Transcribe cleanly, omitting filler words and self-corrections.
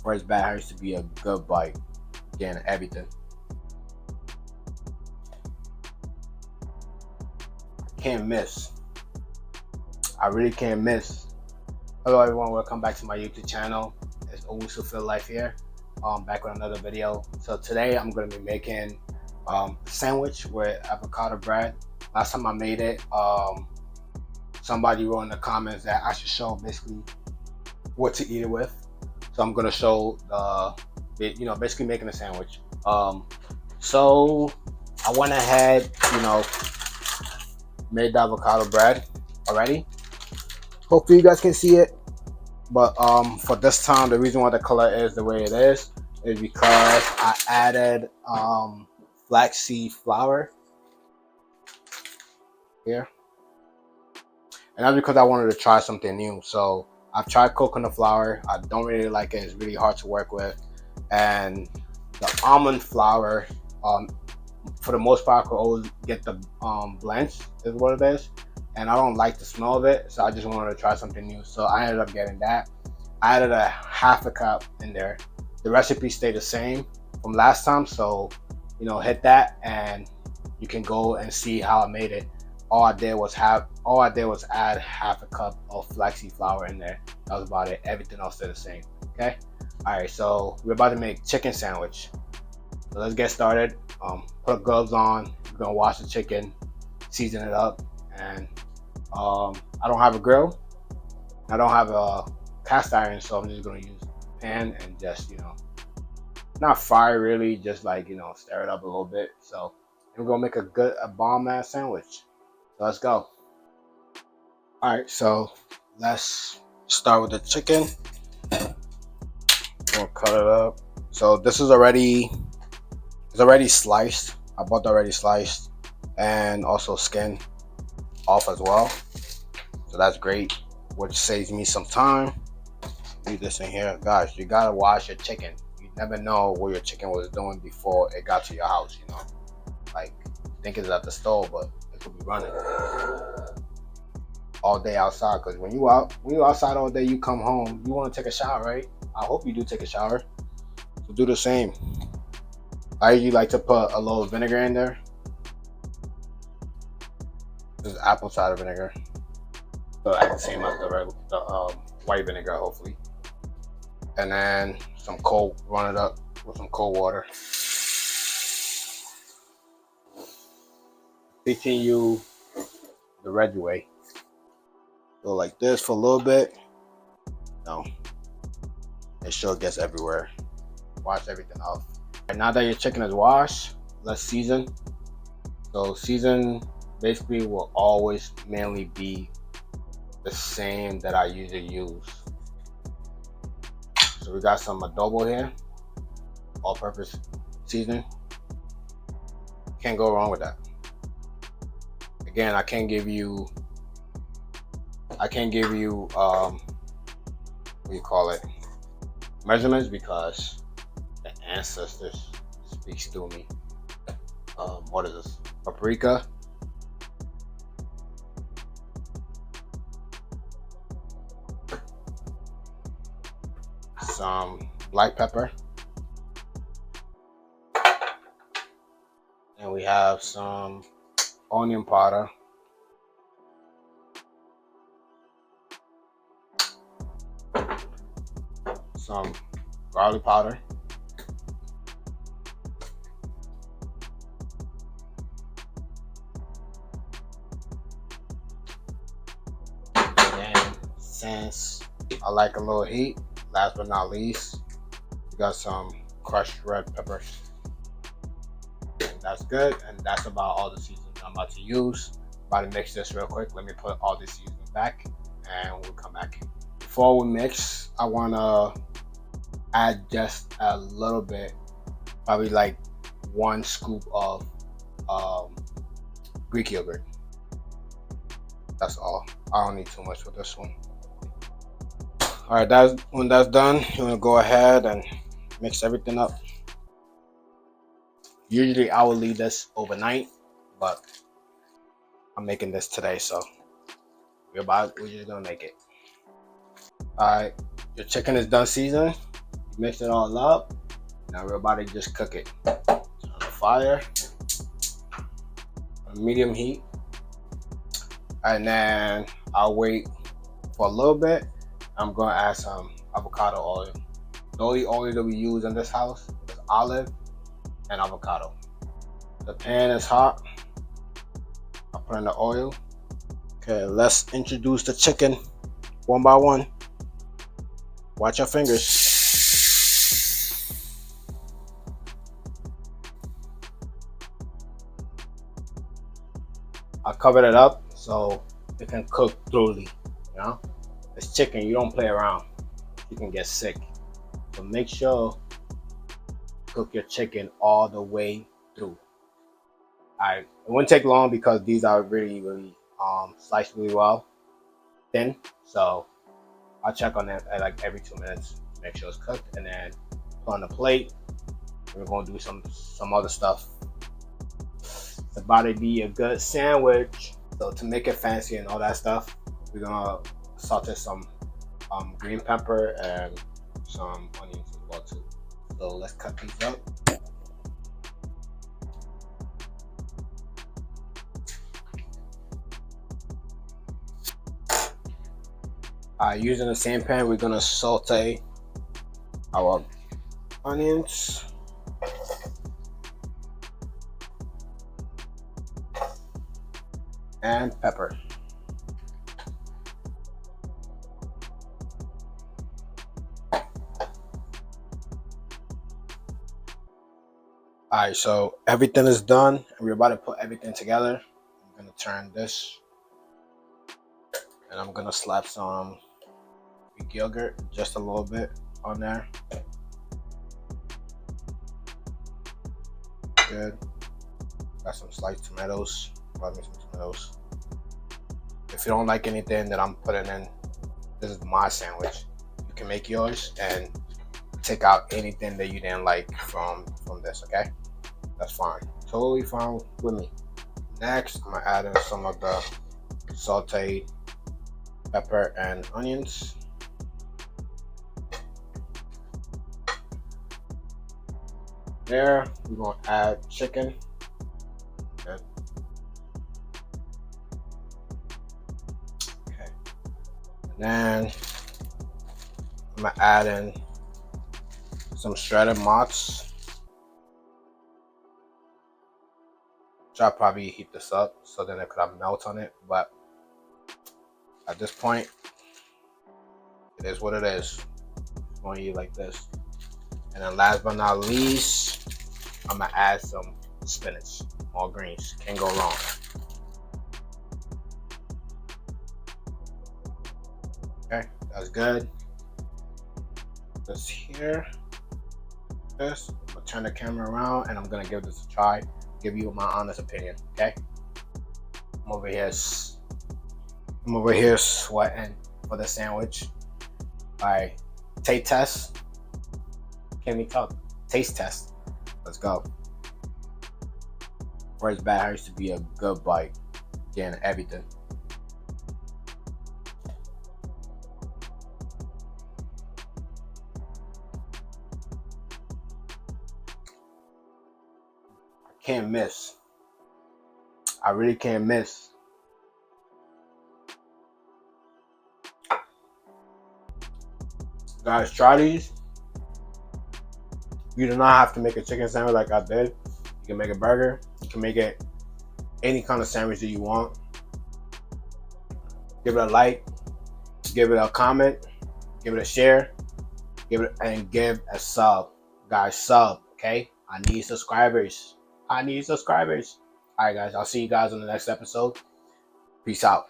first bite has to be a good bite. Getting everything. Can't miss. I really can't miss. Hello everyone, welcome back to my YouTube channel. It's Owusu Feel Life here. Back with another video. So today I'm going to be making a sandwich with avocado bread. Last time I made it, somebody wrote in the comments that I should show basically what to eat it with. So I'm going to show basically making a sandwich. So I went ahead, made the avocado bread already. Hopefully you guys can see it. But for this time, the reason why the color is the way it is because I added flaxseed flour here. And that's because I wanted to try something new. So I've tried coconut flour. I don't really like it. It's really hard to work with. And the almond flour, for the most part, I could always get the blends, is what it is. And I don't like the smell of it, so I just wanted to try something new. So I ended up getting that. I added a half a cup in there. The recipe stayed the same from last time, so hit that and you can go and see how I made it. All I did was add half a cup of flaxseed flour in there. That was about it. Everything else stayed the same. Okay. All right. So we're about to make chicken sandwich. So let's get started. Put gloves on. We're gonna wash the chicken, season it up, and I don't have a grill. I don't have a cast iron, so I'm just gonna use a pan and just not fry really, just like stir it up a little bit. So we're gonna make a bomb ass sandwich. So let's go. All right, so let's start with the chicken. We'll cut it up. So this is already sliced. I bought it already sliced and also skin off as well. So that's great, which saves me some time. Leave this in here. Guys, you gotta wash your chicken. You never know what your chicken was doing before it got to your house, Like, think it's at the stove, but it could be running all day outside. Because when you outside all day, you come home, you want to take a shower, right? I hope you do take a shower. So do the same. I usually like to put a little vinegar in there. This is apple cider vinegar. So I can same as the white vinegar, hopefully. And then run it up with some cold water. Teaching you the red way. Go like this for a little bit. No, it sure gets everywhere. Wash everything off. And now that your chicken is washed, let's season. So season basically will always mainly be the same that I usually use. So we got some adobo here, all-purpose seasoning. Can't go wrong with that. Again, I can't give you what do you call it, measurements, because the ancestors speaks to me. What is this? Paprika. Some black pepper, and we have some onion powder, some garlic powder, and since I like a little heat, last but not least, we got some crushed red peppers. And that's good, and that's about all the seasonings I'm about to use. About to mix this real quick. Let me put all this seasoning back, and we'll come back. Before we mix, I want to add just a little bit, probably like 1 scoop of Greek yogurt. That's all. I don't need too much for this one. All right, when that's done, you're gonna go ahead and mix everything up. Usually I will leave this overnight, but I'm making this today, so we're just gonna make it. All right, your chicken is done seasoning. Mix it all up. Now we're about to just cook it. On the fire, on medium heat. And then I'll wait for a little bit. I'm gonna add some avocado oil. The only oil that we use in this house is olive and avocado. The pan is hot. I'll put in the oil. Okay, let's introduce the chicken one by one. Watch your fingers. I covered it up so it can cook thoroughly. You know, it's chicken. You don't play around. You can get sick. So make sure cook your chicken all the way through. Alright, it won't take long because these are really sliced really well, thin. So I'll check on it at like every 2 minutes, make sure it's cooked, and then put on the plate. We're gonna do some other stuff. It's about to be a good sandwich. So to make it fancy and all that stuff, we're gonna saute some green pepper and some onions as well too. So let's cut these up. Using the same pan, we're gonna saute our onions. And pepper. Alright, so everything is done and we're about to put everything together. I'm gonna turn this and I'm gonna slap some Greek yogurt just a little bit on there. Good. Got some sliced tomatoes. Love me some tomatoes. If you don't like anything that I'm putting in, this is my sandwich. You can make yours and take out anything that you didn't like from this, okay? That's fine. Totally fine with me. Next, I'm gonna add in some of the sauteed pepper and onions. There, we're gonna add chicken. Good. Okay. And then I'm gonna add in some shredded mozz. I'll probably heat this up so then it could melt on it, but at this point, it is what it is. I'm gonna eat like this. And then last but not least, I'm gonna add some spinach, all greens, can't go wrong. Okay, that's good. This here, this, I'm gonna turn the camera around and I'm gonna give this a try, give you my honest opinion, okay? I'm over here sweating for the sandwich. All right, taste test. Can't even talk. Taste test. Let's go. First bite has to be a good bite. Getting everything. I can't miss. I really can't miss. Guys, try these. You do not have to make a chicken sandwich like I did. You can make a burger. You can make it any kind of sandwich that you want. Give it a like. Give it a comment. Give it a share. Give a sub. Guys, sub, okay? I need subscribers. All right, guys. I'll see you guys on the next episode. Peace out.